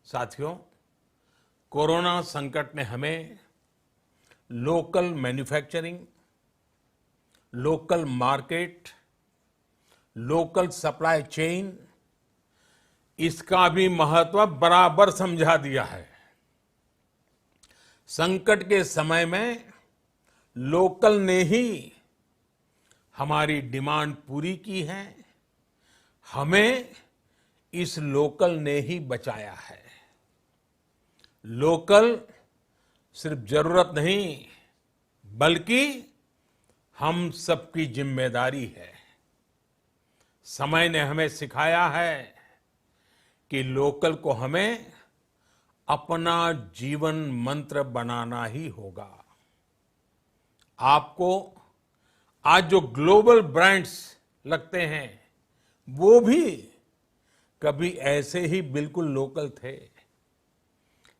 साथियों, कोरोना संकट ने हमें local manufacturing, local market, local supply chain इसका भी महत्व बराबर समझा दिया है। संकट के समय में लोकल ने ही हमारी डिमांड पूरी की है। हमें इस लोकल ने ही बचाया है। लोकल सिर्फ जरूरत नहीं बल्कि हम सबकी जिम्मेदारी है। समय ने हमें सिखाया है कि लोकल को हमें अपना जीवन मंत्र बनाना ही होगा। आपको आज जो ग्लोबल ब्रांड्स लगते हैं वो भी कभी ऐसे ही बिल्कुल लोकल थे,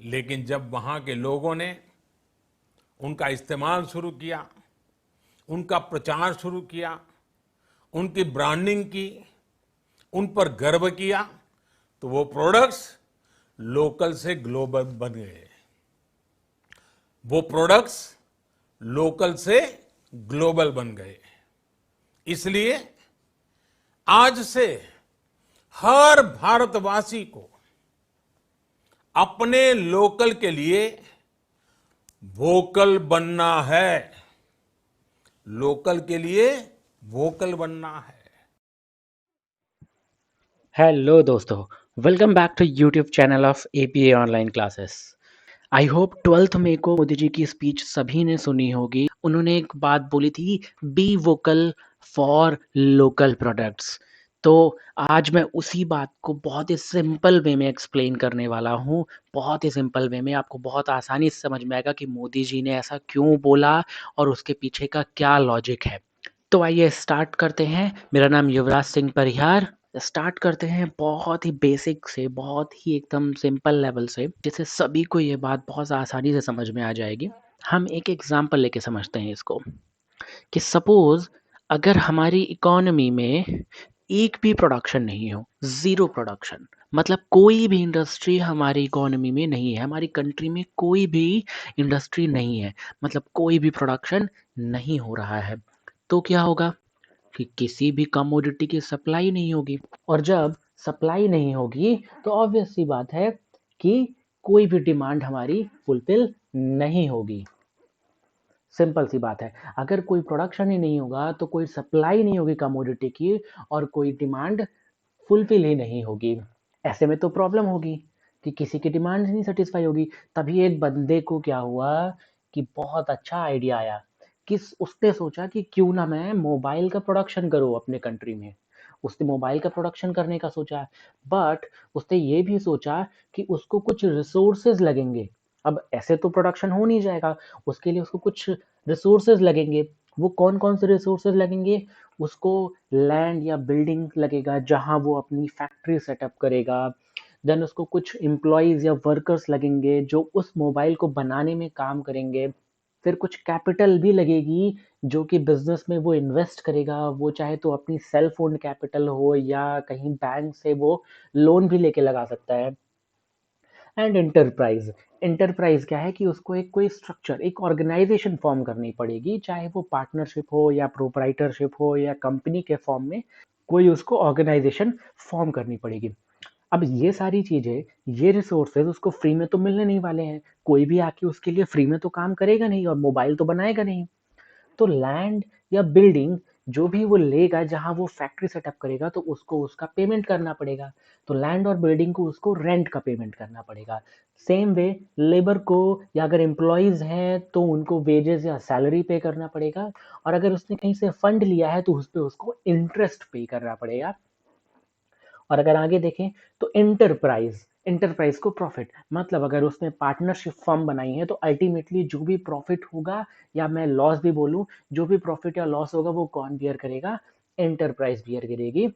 लेकिन जब वहां के लोगों ने उनका इस्तेमाल शुरू किया, उनका प्रचार शुरू किया, उनकी ब्रांडिंग की, उन पर गर्व किया, तो वो प्रोडक्ट्स लोकल से ग्लोबल बन गए। वो प्रोडक्ट्स लोकल से ग्लोबल बन गए। इसलिए आज से हर भारतवासी को अपने लोकल के लिए वोकल बनना है। लोकल के लिए वोकल बनना है। हेलो दोस्तों, welcome back to YouTube channel of APA online classes. I hope 12th मई को मोदी जी की स्पीच सभी ने सुनी होगी। उन्होंने एक बात बोली थी, be vocal for local products. तो आज मैं उसी बात को बहुत ही सिंपल वे में एक्सप्लेन करने वाला हूँ। बहुत ही सिंपल वे में आपको बहुत आसानी से समझ में आएगा कि मोदी जी ने ऐसा क्यों बोला और उसके पीछे का क्या लॉजिक है। तो आइए स्टार्ट करते हैं। मेरा नाम युवराज सिंह परिहार। स्टार्ट करते हैं बहुत ही बेसिक से, बहुत ही एकदम सिंपल लेवल से, जिससे सभी को ये बात बहुत आसानी से समझ में आ जाएगी। हम एक एग्जांपल लेके समझते हैं इसको, कि सपोज अगर हमारी इकोनॉमी में एक भी प्रोडक्शन नहीं हो, ज़ीरो प्रोडक्शन, मतलब कोई भी इंडस्ट्री हमारी इकोनॉमी में नहीं है, हमारी कंट्री में कोई भी इंडस्ट्री नहीं है, मतलब कोई भी प्रोडक्शन नहीं हो रहा है, तो क्या होगा कि किसी भी कमोडिटी की सप्लाई नहीं होगी। और जब सप्लाई नहीं होगी तो ऑब्वियस सी बात है कि कोई भी डिमांड हमारी फुलफिल नहीं होगी। सिंपल सी बात है, अगर कोई प्रोडक्शन ही नहीं होगा तो कोई सप्लाई नहीं होगी कमोडिटी की और कोई डिमांड फुलफिल ही नहीं होगी। ऐसे में तो प्रॉब्लम होगी कि किसी की डिमांड नहीं सेटिस्फाई होगी। तभी एक बंदे को क्या हुआ कि बहुत अच्छा आइडिया आया, कि उसने सोचा कि क्यों ना मैं मोबाइल का प्रोडक्शन करूँ अपने कंट्री में। उसने मोबाइल का प्रोडक्शन करने का सोचा, बट उसने ये भी सोचा कि उसको कुछ रिसोर्सेज लगेंगे। अब ऐसे तो प्रोडक्शन हो नहीं जाएगा, उसके लिए उसको कुछ रिसोर्सेज लगेंगे। वो कौन कौन से रिसोर्सेज लगेंगे? उसको लैंड या बिल्डिंग लगेगा जहाँ वो अपनी फैक्ट्री सेटअप करेगा। देन उसको कुछ एम्प्लॉयज़ या वर्कर्स लगेंगे जो उस मोबाइल को बनाने में काम करेंगे। फिर कुछ कैपिटल भी लगेगी जो कि बिजनेस में वो इन्वेस्ट करेगा। वो चाहे तो अपनी सेल्फ ओन्ड कैपिटल हो या कहीं बैंक से वो लोन भी लेके लगा सकता है। एंड एंटरप्राइज, एंटरप्राइज क्या है कि उसको एक कोई स्ट्रक्चर, एक ऑर्गेनाइजेशन फॉर्म करनी पड़ेगी, चाहे वो पार्टनरशिप हो या प्रोपराइटरशिप हो या कंपनी के फॉर्म में कोई उसको ऑर्गेनाइजेशन फॉर्म करनी पड़ेगी। अब ये सारी चीजें, ये रिसोर्सेज उसको फ्री में तो मिलने नहीं वाले हैं। कोई भी आके उसके लिए फ्री में तो काम करेगा नहीं और मोबाइल तो बनाएगा नहीं। तो लैंड या बिल्डिंग जो भी वो लेगा, जहाँ वो फैक्ट्री सेटअप करेगा, तो उसको उसका पेमेंट करना पड़ेगा। तो लैंड और बिल्डिंग को उसको रेंट का पेमेंट करना पड़ेगा। सेम वे लेबर को, या अगर एम्प्लॉयज़ हैं तो उनको वेजेस या सैलरी पे करना पड़ेगा। और अगर उसने कहीं से फंड लिया है तो उस पे उसको इंटरेस्ट पे करना पड़ेगा। और अगर आगे देखें तो एंटरप्राइज, एंटरप्राइज को प्रॉफिट, मतलब अगर उसने पार्टनरशिप फर्म बनाई है तो अल्टीमेटली जो भी प्रॉफिट होगा, या मैं लॉस भी बोलूं, जो भी प्रॉफिट या लॉस होगा वो कौन बियर करेगा? एंटरप्राइज बियर करेगी।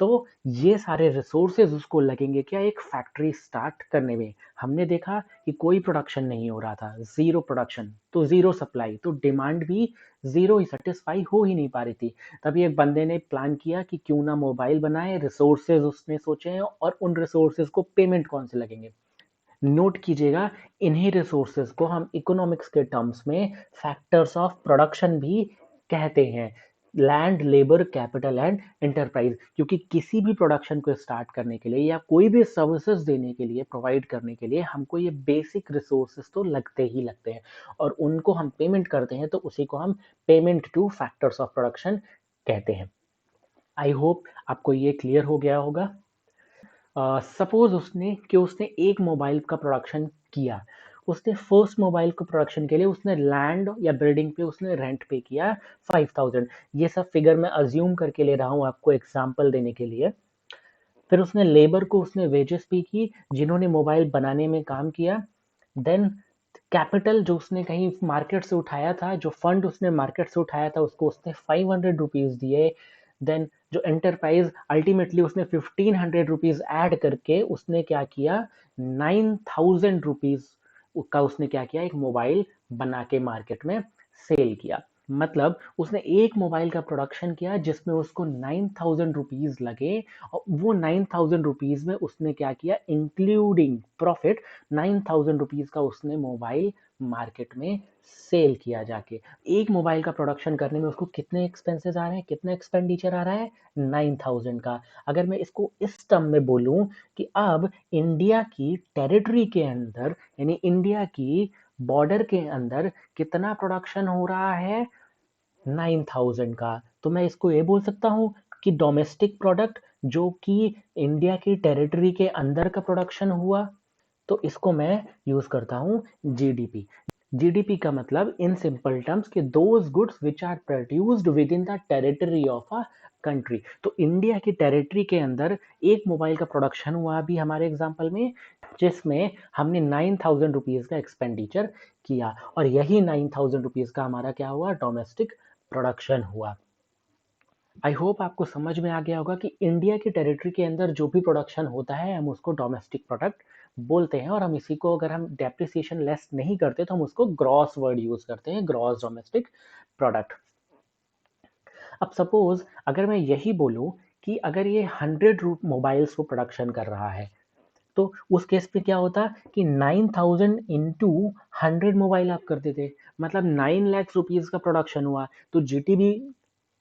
तो ये सारे रिसोर्सेज उसको लगेंगे क्या? एक फैक्ट्री स्टार्ट करने में। हमने देखा कि कोई प्रोडक्शन नहीं हो रहा था, ज़ीरो प्रोडक्शन तो ज़ीरो सप्लाई, तो डिमांड भी ज़ीरो ही, सेटिस्फाई हो ही नहीं पा रही थी। तभी एक बंदे ने प्लान किया कि क्यों ना मोबाइल बनाए। रिसोर्सेज उसने सोचे हैं और उन रिसोर्सेज को पेमेंट कौन से लगेंगे? नोट कीजिएगा, इन्हीं रिसोर्सेज को हम इकोनॉमिक्स के टर्म्स में फैक्टर्स ऑफ प्रोडक्शन भी कहते हैं। Land, labour, capital and enterprise, क्योंकि किसी भी प्रोडक्शन को स्टार्ट करने के लिए या कोई भी सर्विसेज देने के लिए, प्रोवाइड करने के लिए हमको ये बेसिक रिसोर्सेज तो लगते ही लगते हैं, और उनको हम पेमेंट करते हैं तो उसी को हम payment two factors of production कहते हैं। आई होप आपको ये क्लियर हो गया होगा। सपोज उसने एक मोबाइल का प्रोडक्शन किया, उसने फर्स्ट मोबाइल को प्रोडक्शन के लिए उसने लैंड या बिल्डिंग पे उसने रेंट पे किया 5000। ये सब फिगर मैं अज्यूम करके ले रहा हूँ आपको एग्जांपल देने के लिए। फिर उसने लेबर को उसने वेजेस पे की जिन्होंने मोबाइल बनाने में काम किया। देन कैपिटल जो उसने कहीं मार्केट से उठाया था, जो फंड उसने मार्केट से उठाया था, उसको उसने 500 रुपीज दिए। देन जो एंटरप्राइज अल्टीमेटली उसने 1500 रुपीज ऐड करके उसने क्या किया, 9000 रुपीज का उसने क्या किया, एक मोबाइल बना के मार्केट में सेल किया। मतलब उसने एक मोबाइल का प्रोडक्शन किया जिसमें उसको 9000 रुपीज लगे, और वो 9000 रुपीज में उसने क्या किया, इंक्लूडिंग प्रॉफिट 9000 रुपीज का उसने मोबाइल मार्केट में सेल किया जाके। एक मोबाइल का प्रोडक्शन करने में उसको कितने एक्सपेंसेस आ रहे हैं, कितना एक्सपेंडिचर आ रहा है, 9000 का। अगर मैं इसको इस टर्म में बोलूं कि अब इंडिया की टेरिटरी के अंदर, यानी इंडिया की बॉर्डर के अंदर कितना प्रोडक्शन हो रहा है, 9000 का, तो मैं इसको ये बोल सकता हूँ कि डोमेस्टिक प्रोडक्ट जो कि इंडिया की टेरिटरी के अंदर का प्रोडक्शन हुआ, तो इसको मैं यूज करता हूँ जीडीपी। जीडीपी का मतलब इन सिंपल टर्म्स कि those goods which are produced within the territory of a country. तो इंडिया की टेरिटरी के अंदर एक मोबाइल का प्रोडक्शन हुआ अभी हमारे एग्जांपल में, जिसमें हमने 9000 रुपीज का एक्सपेंडिचर किया, और यही 9000 रुपीज का हमारा क्या हुआ, डोमेस्टिक प्रोडक्शन हुआ। आई होप आपको समझ में आ गया होगा कि इंडिया की टेरिटरी के अंदर जो भी प्रोडक्शन होता है हम उसको डोमेस्टिक प्रोडक्ट बोलते हैं, और हम इसी को अगर हम डेप्रिसिएशन लेस नहीं करते तो हम उसको ग्रॉस वर्ड यूज करते हैं, ग्रॉस डोमेस्टिक प्रोडक्ट। अब सपोज अगर मैं यही बोलूं कि अगर ये 100 मोबाइल्स को प्रोडक्शन कर रहा है, तो उस केस पे क्या होता कि 9000 इंटू 100 मोबाइल आप कर देते, मतलब 9 लाख रुपीज का प्रोडक्शन हुआ, तो जीटीबी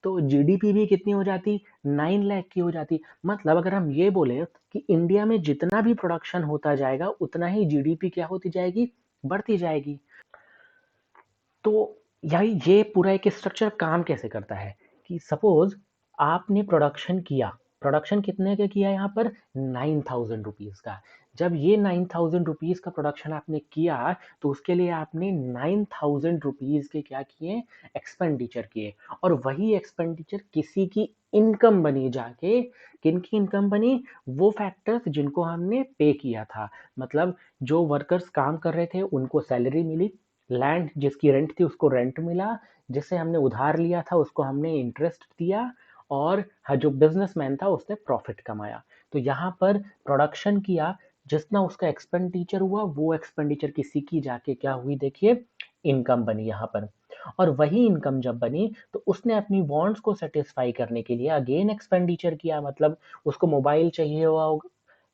तो जीडीपी भी कितनी हो जाती, 9 लाख की हो जाती। मतलब अगर हम ये बोले कि इंडिया में जितना भी प्रोडक्शन होता जाएगा उतना ही जीडीपी क्या होती जाएगी, बढ़ती जाएगी। तो यही ये पूरा एक स्ट्रक्चर काम कैसे करता है कि सपोज आपने प्रोडक्शन किया, प्रोडक्शन कितने का किया यहाँ पर, 9000 रुपीज का। जब ये 9000 रुपीज का प्रोडक्शन आपने किया तो उसके लिए आपने 9000 रुपीज के क्या किए, एक्सपेंडिचर किए, और वही एक्सपेंडिचर किसी की इनकम बनी जाके। किन की इनकम बनी, वो फैक्टर्स जिनको हमने पे किया था, मतलब जो वर्कर्स काम कर रहे थे उनको सैलरी मिली, लैंड जिसकी रेंट थी उसको रेंट मिला, जिससे हमने उधार लिया था उसको हमने इंटरेस्ट दिया, और जो बिजनेसमैन था उसने प्रॉफिट कमाया। तो यहाँ पर प्रोडक्शन किया, जितना उसका एक्सपेंडिचर हुआ वो एक्सपेंडिचर किसी की जाके क्या हुई, देखिए इनकम बनी यहाँ पर। और वही इनकम जब बनी तो उसने अपनी वांट्स को सेटिस्फाई करने के लिए अगेन एक्सपेंडिचर किया, मतलब उसको मोबाइल चाहिए हुआ,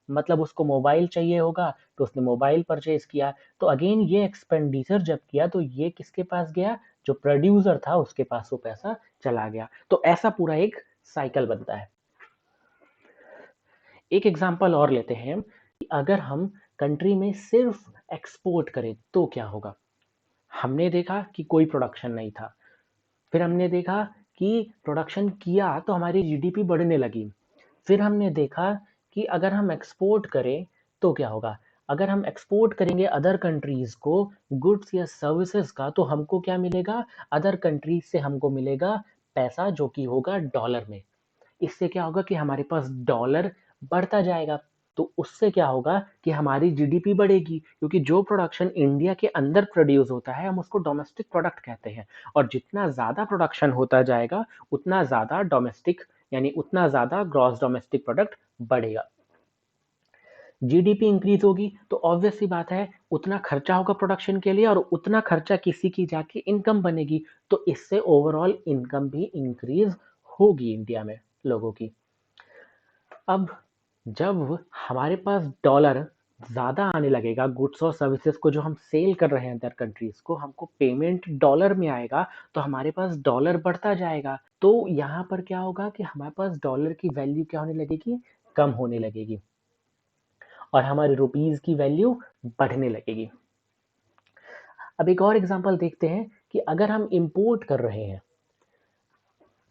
मतलब उसको मोबाइल चाहिए होगा तो उसने मोबाइल परचेज किया। तो अगेन ये एक्सपेंडिचर जब किया तो ये किसके पास गया, जो प्रोड्यूसर था उसके पास वो पैसा चला गया। तो ऐसा पूरा एक साइकिल बनता है। एक एग्जांपल और लेते हैं कि अगर हम कंट्री में सिर्फ एक्सपोर्ट करें तो क्या होगा। हमने देखा कि कोई प्रोडक्शन नहीं था, फिर हमने देखा कि प्रोडक्शन किया तो हमारी जीडीपी बढ़ने लगी। फिर हमने देखा कि अगर हम एक्सपोर्ट करें तो क्या होगा, अगर हम एक्सपोर्ट करेंगे अदर कंट्रीज को गुड्स या सर्विसेज का तो हमको क्या मिलेगा, अदर कंट्रीज से हमको मिलेगा पैसा जो कि होगा डॉलर में। इससे क्या होगा कि हमारे पास डॉलर बढ़ता जाएगा, तो उससे क्या होगा कि हमारी जीडीपी बढ़ेगी, क्योंकि जो प्रोडक्शन इंडिया के अंदर प्रोड्यूस होता है हम उसको डोमेस्टिक प्रोडक्ट कहते हैं, और जितना ज़्यादा प्रोडक्शन होता जाएगा उतना ज़्यादा डोमेस्टिक, यानी उतना ज़्यादा ग्रॉस डोमेस्टिक प्रोडक्ट बढ़ेगा। जीडीपी इंक्रीज होगी तो ऑब्वियस सी बात है उतना खर्चा होगा प्रोडक्शन के लिए, और उतना खर्चा किसी की जाके इनकम बनेगी, तो इससे ओवरऑल इनकम भी इंक्रीज होगी इंडिया में लोगों की। अब जब हमारे पास डॉलर ज़्यादा आने लगेगा, गुड्स और सर्विसेज को जो हम सेल कर रहे हैं अदर कंट्रीज़ को, हमको पेमेंट डॉलर में आएगा, तो हमारे पास डॉलर बढ़ता जाएगा। तो यहाँ पर क्या होगा कि हमारे पास डॉलर की वैल्यू क्या होने लगेगी? कम होने लगेगी और हमारे रुपीज़ की वैल्यू बढ़ने लगेगी। अब एक और एग्जांपल देखते हैं कि अगर हम इंपोर्ट कर रहे हैं,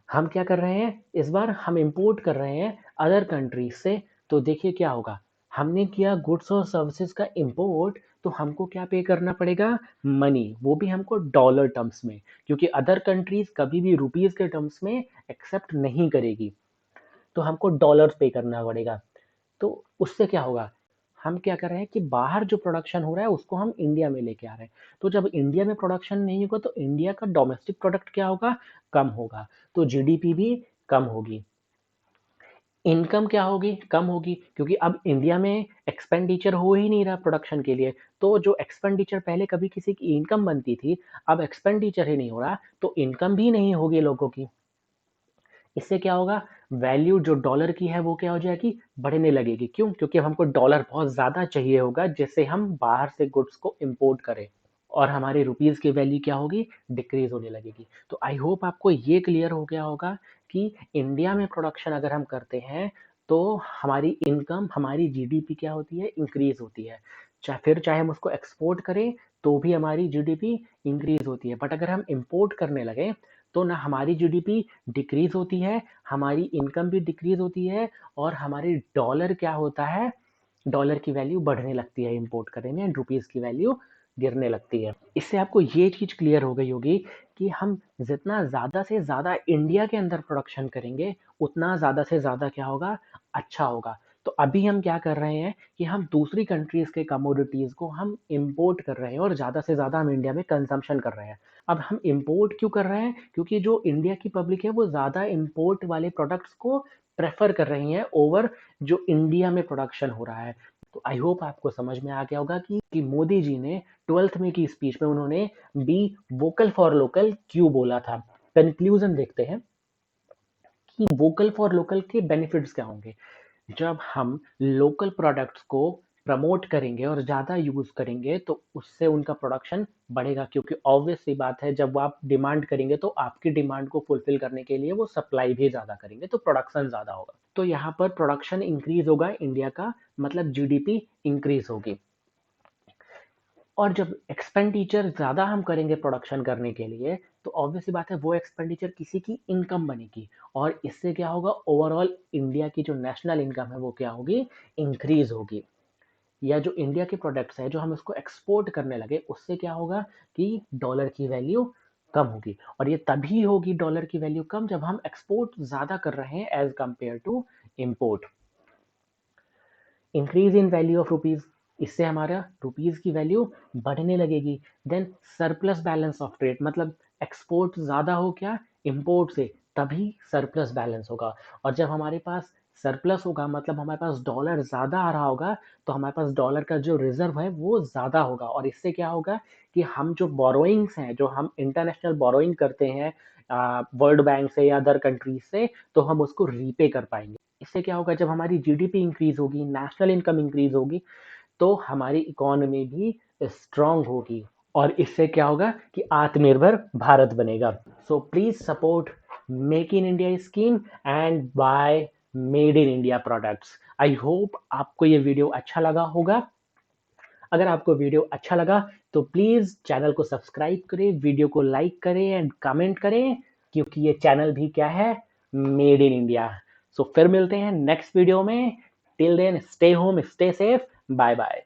हम क्या कर रहे हैं, इस बार हम इंपोर्ट कर रहे हैं अदर कंट्रीज से, तो देखिए क्या होगा, हमने किया गुड्स और सर्विसेज का इंपोर्ट, तो हमको क्या पे करना पड़ेगा? मनी, वो भी हमको डॉलर टर्म्स में, क्योंकि अदर कंट्रीज कभी भी रुपीज के टर्म्स में एक्सेप्ट नहीं करेगी, तो हमको डॉलर्स पे करना पड़ेगा। तो उससे क्या होगा, हम क्या कर रहे हैं कि बाहर जो प्रोडक्शन हो रहा है उसको हम इंडिया में लेके आ रहे हैं। तो जब इंडिया में प्रोडक्शन नहीं होगा तो इंडिया का डोमेस्टिक प्रोडक्ट क्या होगा? कम होगा, तो जीडीपी भी कम होगी। इनकम क्या होगी? कम होगी, क्योंकि अब इंडिया में एक्सपेंडिचर हो ही नहीं रहा प्रोडक्शन के लिए। तो जो एक्सपेंडिचर पहले कभी किसी की इनकम बनती थी, अब एक्सपेंडिचर ही नहीं हो रहा, तो इनकम भी नहीं होगी लोगों की। इससे क्या होगा, वैल्यू जो डॉलर की है वो क्या हो जाएगी? बढ़ने लगेगी। क्यों? क्योंकि अब हमको डॉलर बहुत ज़्यादा चाहिए होगा जिससे हम बाहर से गुड्स को इम्पोर्ट करें, और हमारे रुपीज़ की वैल्यू क्या होगी? डिक्रीज होने लगेगी। तो आई होप आपको ये क्लियर हो गया होगा कि इंडिया में प्रोडक्शन अगर हम करते हैं तो हमारी इनकम, हमारी जीडीपी क्या होती है? इंक्रीज होती है। चाहे हम उसको एक्सपोर्ट करें तो भी हमारी जीडीपी इंक्रीज होती है, बट अगर हम इम्पोर्ट करने लगे तो ना हमारी जीडीपी डिक्रीज होती है, हमारी इनकम भी डिक्रीज होती है, और हमारी डॉलर क्या होता है? डॉलर की वैल्यू बढ़ने लगती है इंपोर्ट करने में, एंड रुपीज़ की वैल्यू गिरने लगती है। इससे आपको ये चीज़ क्लियर हो गई होगी कि हम जितना ज़्यादा से ज़्यादा इंडिया के अंदर प्रोडक्शन करेंगे, उतना ज़्यादा से ज़्यादा क्या होगा? अच्छा होगा। तो अभी हम क्या कर रहे हैं कि हम दूसरी कंट्रीज़ के कमोडिटीज़ को हम इम्पोर्ट कर रहे हैं और ज़्यादा से ज़्यादा हम इंडिया में कंजम्पशन कर रहे हैं। अब हम इम्पोर्ट क्यों कर रहे हैं? क्योंकि जो इंडिया की पब्लिक है वो ज़्यादा इम्पोर्ट वाले प्रोडक्ट्स को प्रेफर कर रही हैं ओवर जो इंडिया में प्रोडक्शन हो रहा है। तो आई होप आपको समझ में आ गया होगा कि मोदी जी ने 12th में की स्पीच में उन्होंने बी वोकल फॉर लोकल क्यों बोला था। कंक्लूजन देखते हैं कि वोकल फॉर लोकल के बेनिफिट्स क्या होंगे। जब हम लोकल प्रोडक्ट्स को प्रमोट करेंगे और ज़्यादा यूज़ करेंगे तो उससे उनका प्रोडक्शन बढ़ेगा, क्योंकि ऑब्वियस सी बात है, जब आप डिमांड करेंगे तो आपकी डिमांड को फुलफिल करने के लिए वो सप्लाई भी ज़्यादा करेंगे, तो प्रोडक्शन ज़्यादा होगा। तो यहाँ पर प्रोडक्शन इंक्रीज होगा इंडिया का, मतलब जीडीपी इंक्रीज होगी। और जब एक्सपेंडिचर ज़्यादा हम करेंगे प्रोडक्शन करने के लिए, तो ऑब्वियस सी बात है वो एक्सपेंडिचर किसी की इनकम बनेगी, और इससे क्या होगा, ओवरऑल इंडिया की जो नेशनल इनकम है वो क्या होगी? इंक्रीज होगी। या जो इंडिया के प्रोडक्ट्स है जो हम इसको एक्सपोर्ट करने लगे, उससे क्या होगा कि डॉलर की वैल्यू कम होगी, और ये तभी होगी डॉलर की वैल्यू कम जब हम एक्सपोर्ट ज़्यादा कर रहे हैं as compared to import. Increase in value of rupees, इससे हमारा रुपीज़ की वैल्यू बढ़ने लगेगी। Then surplus balance of trade, मतलब एक्सपोर्ट ज़्यादा हो क्या? इम्पोर्ट से, तभी सरप्लस बैलेंस होगा। और जब हमारे पास सरप्लस होगा, मतलब हमारे पास डॉलर ज़्यादा आ रहा होगा, तो हमारे पास डॉलर का जो रिजर्व है वो ज़्यादा होगा, और इससे क्या होगा कि हम जो बोरोइंग्स हैं, जो हम इंटरनेशनल बोरोइंग करते हैं वर्ल्ड बैंक से या अदर कंट्रीज से, तो हम उसको रीपे कर पाएंगे। इससे क्या होगा, जब हमारी जीडीपी इंक्रीज होगी, नेशनल इनकम इंक्रीज होगी, तो हमारी इकोनॉमी भी स्ट्रांग होगी, और इससे क्या होगा कि आत्मनिर्भर भारत बनेगा। So please support make in India scheme and buy made in India products. I hope आपको ये वीडियो अच्छा लगा होगा। अगर आपको वीडियो अच्छा लगा तो प्लीज चैनल को सब्सक्राइब करें, वीडियो को लाइक करें एंड कमेंट करें, क्योंकि ये चैनल भी क्या है? Made in India. सो फिर मिलते हैं नेक्स्ट वीडियो में। Till then stay home, stay safe, bye bye.